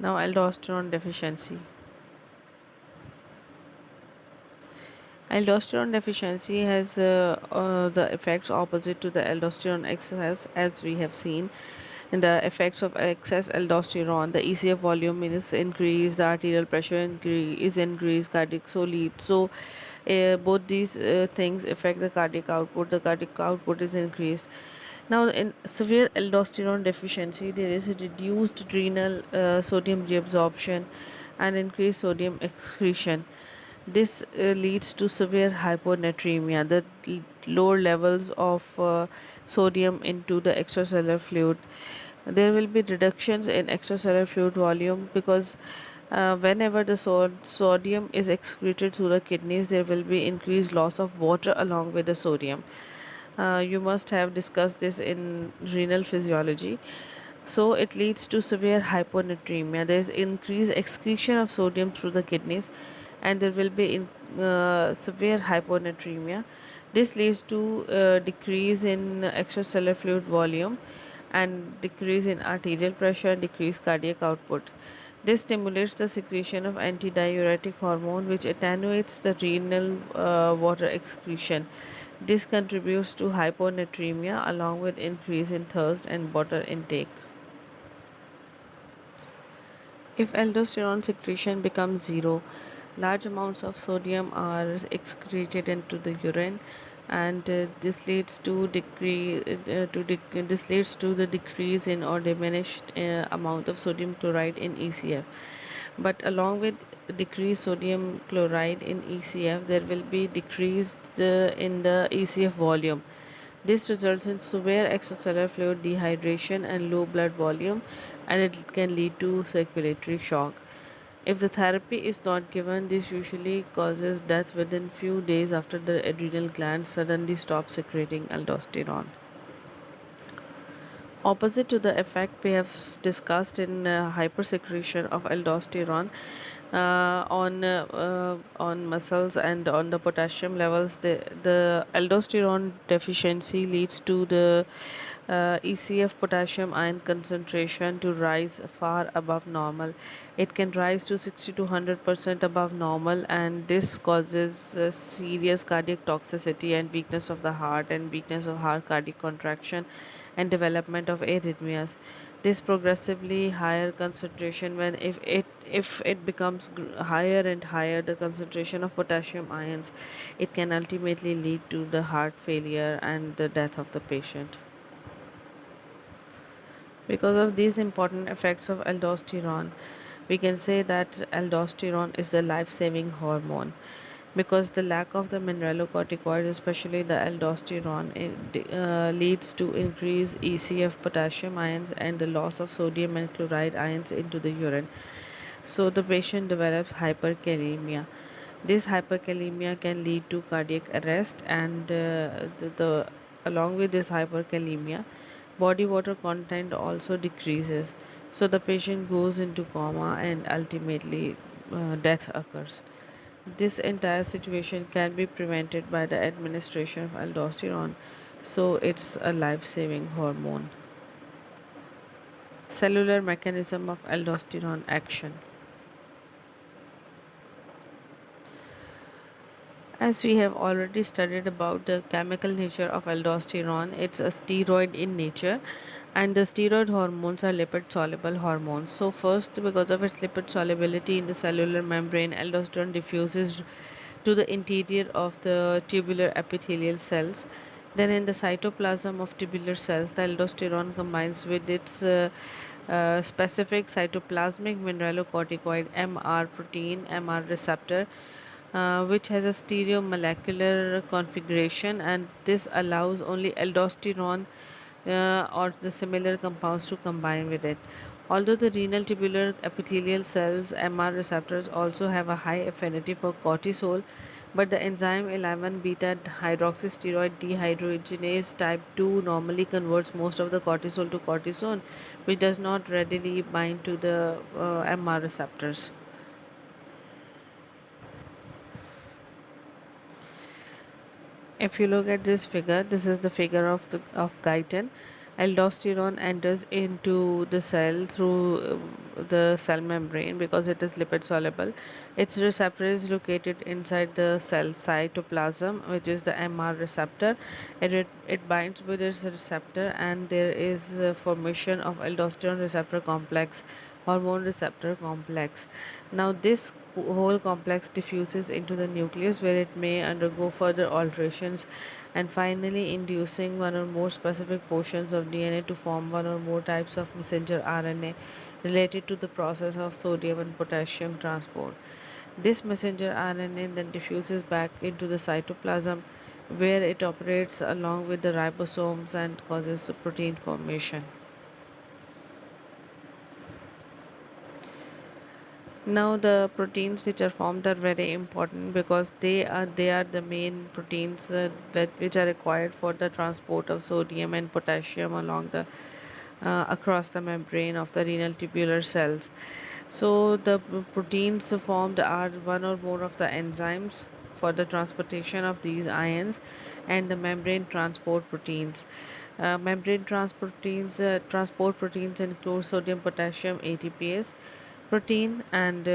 Now, aldosterone deficiency. Aldosterone deficiency has the effects opposite to the aldosterone excess, as we have seen. In the effects of excess aldosterone, the ECF volume is increased, the arterial pressure is increased, cardiac so lead. So, both these things affect the cardiac output. The cardiac output is increased. Now, in severe aldosterone deficiency, there is a reduced adrenal sodium reabsorption and increased sodium excretion. This leads to severe hyponatremia, the lower levels of sodium into the extracellular fluid. There will be reductions in extracellular fluid volume because whenever the sodium is excreted through the kidneys, there will be increased loss of water along with the sodium. You must have discussed this in renal physiology. So it leads to severe hyponatremia. There is increased excretion of sodium through the kidneys, and there will be severe hyponatremia. This leads to decrease in extracellular fluid volume and decrease in arterial pressure and decreased cardiac output. This stimulates the secretion of antidiuretic hormone, which attenuates the renal water excretion. This contributes to hyponatremia along with increase in thirst and water intake. If aldosterone secretion becomes zero, large amounts of sodium are excreted into the urine, and this leads to this leads to the decrease in or diminished amount of sodium chloride in ECF. But along with decreased sodium chloride in ECF, there will be decreased in the ECF volume. This results in severe extracellular fluid dehydration and low blood volume, and it can lead to circulatory shock. If the therapy is not given, this usually causes death within few days after the adrenal gland suddenly stops secreting aldosterone. Opposite to the effect we have discussed in hypersecretion of aldosterone on muscles and on the potassium levels, the aldosterone deficiency leads to the ECF potassium ion concentration to rise far above normal. It can rise to 60 to 100% above normal, and this causes serious cardiac toxicity and weakness of the heart and weakness of heart cardiac contraction and development of arrhythmias. This progressively higher concentration, when if it becomes higher and higher the concentration of potassium ions, it can ultimately lead to the heart failure and the death of the patient. Because of these important effects of aldosterone, we can say that aldosterone is a life-saving hormone because the lack of the mineralocorticoid, especially the aldosterone, leads to increased ECF potassium ions and the loss of sodium and chloride ions into the urine. So the patient develops hyperkalemia. This hyperkalemia can lead to cardiac arrest, and the along with this hyperkalemia, body water content also decreases. So the patient goes into coma and ultimately death occurs. This entire situation can be prevented by the administration of aldosterone. So it's a life-saving hormone. Cellular mechanism of aldosterone action. As we have already studied about the chemical nature of aldosterone, it's a steroid in nature, and the steroid hormones are lipid soluble hormones. So, first, because of its lipid solubility in the cellular membrane, aldosterone diffuses to the interior of the tubular epithelial cells. Then, in the cytoplasm of tubular cells, the aldosterone combines with its specific cytoplasmic mineralocorticoid MR protein, MR receptor, which has a stereomolecular configuration, and this allows only aldosterone or the similar compounds to combine with it. Although the renal tubular epithelial cells MR receptors also have a high affinity for cortisol, but the enzyme 11 beta hydroxysteroid dehydrogenase type 2 normally converts most of the cortisol to cortisone, which does not readily bind to the MR receptors. If you look at this figure, this is the figure of guyton, Aldosterone enters into the cell through the cell membrane because it is lipid soluble. Its receptor is located inside the cell cytoplasm, which is the MR receptor. It binds with its receptor, and there is formation of aldosterone receptor complex, hormone receptor complex. Now, this whole complex diffuses into the nucleus where it may undergo further alterations and finally inducing one or more specific portions of DNA to form one or more types of messenger RNA related to the process of sodium and potassium transport. This messenger RNA then diffuses back into the cytoplasm where it operates along with the ribosomes and causes the protein formation. Now the proteins which are formed are very important because they are the main proteins which are required for the transport of sodium and potassium along the across the membrane of the renal tubular cells. So the proteins formed are one or more of the enzymes for the transportation of these ions and the membrane transport proteins. Transport proteins include sodium potassium ATPase protein and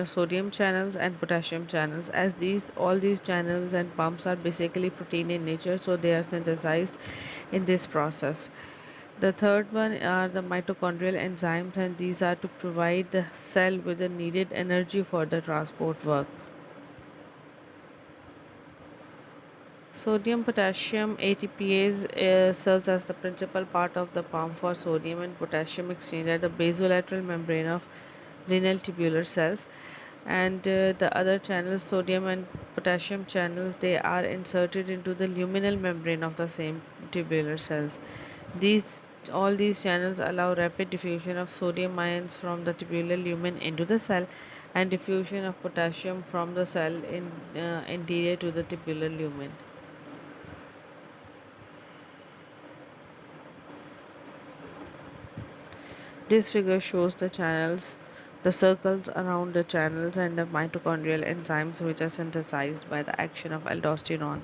sodium channels and potassium channels, as these all these channels and pumps are basically protein in nature, so they are synthesized in this process. The third one are the mitochondrial enzymes, and these are to provide the cell with the needed energy for the transport work. Sodium potassium ATPase serves as the principal part of the pump for sodium and potassium exchange at the basolateral membrane of renal tubular cells. And the other channels, sodium and potassium channels, they are inserted into the luminal membrane of the same tubular cells. These all these channels allow rapid diffusion of sodium ions from the tubular lumen into the cell and diffusion of potassium from the cell in interior to the tubular lumen. This figure shows the channels, the circles around the channels, and the mitochondrial enzymes which are synthesized by the action of aldosterone.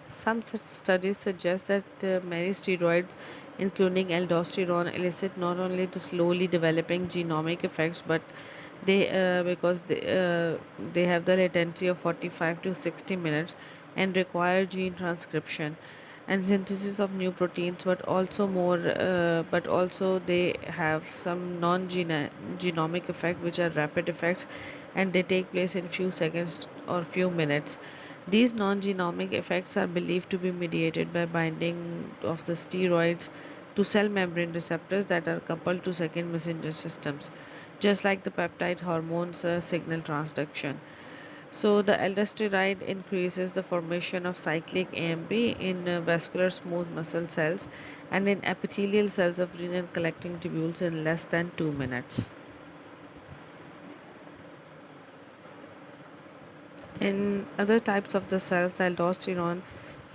Some such studies suggest that many steroids, including aldosterone, elicit not only the slowly developing genomic effects, but they have the latency of 45 to 60 minutes and require gene transcription and synthesis of new proteins, but also they have some non-genomic effect, which are rapid effects, and they take place in few seconds or few minutes. These non-genomic effects are believed to be mediated by binding of the steroids to cell membrane receptors that are coupled to second messenger systems, just like the peptide hormones signal transduction. So the aldosterone increases the formation of cyclic AMP in vascular smooth muscle cells and in epithelial cells of renal collecting tubules in less than 2 minutes. In other types of the cells, the aldosterone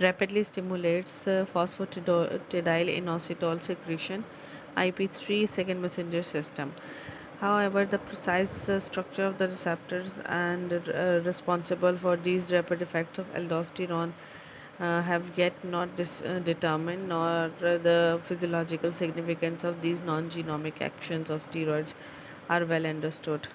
rapidly stimulates phosphatidylinositol secretion, IP3 second messenger system. However, the precise structure of the receptors and responsible for these rapid effects of aldosterone have yet not determined, nor the physiological significance of these non genomic actions of steroids are well understood.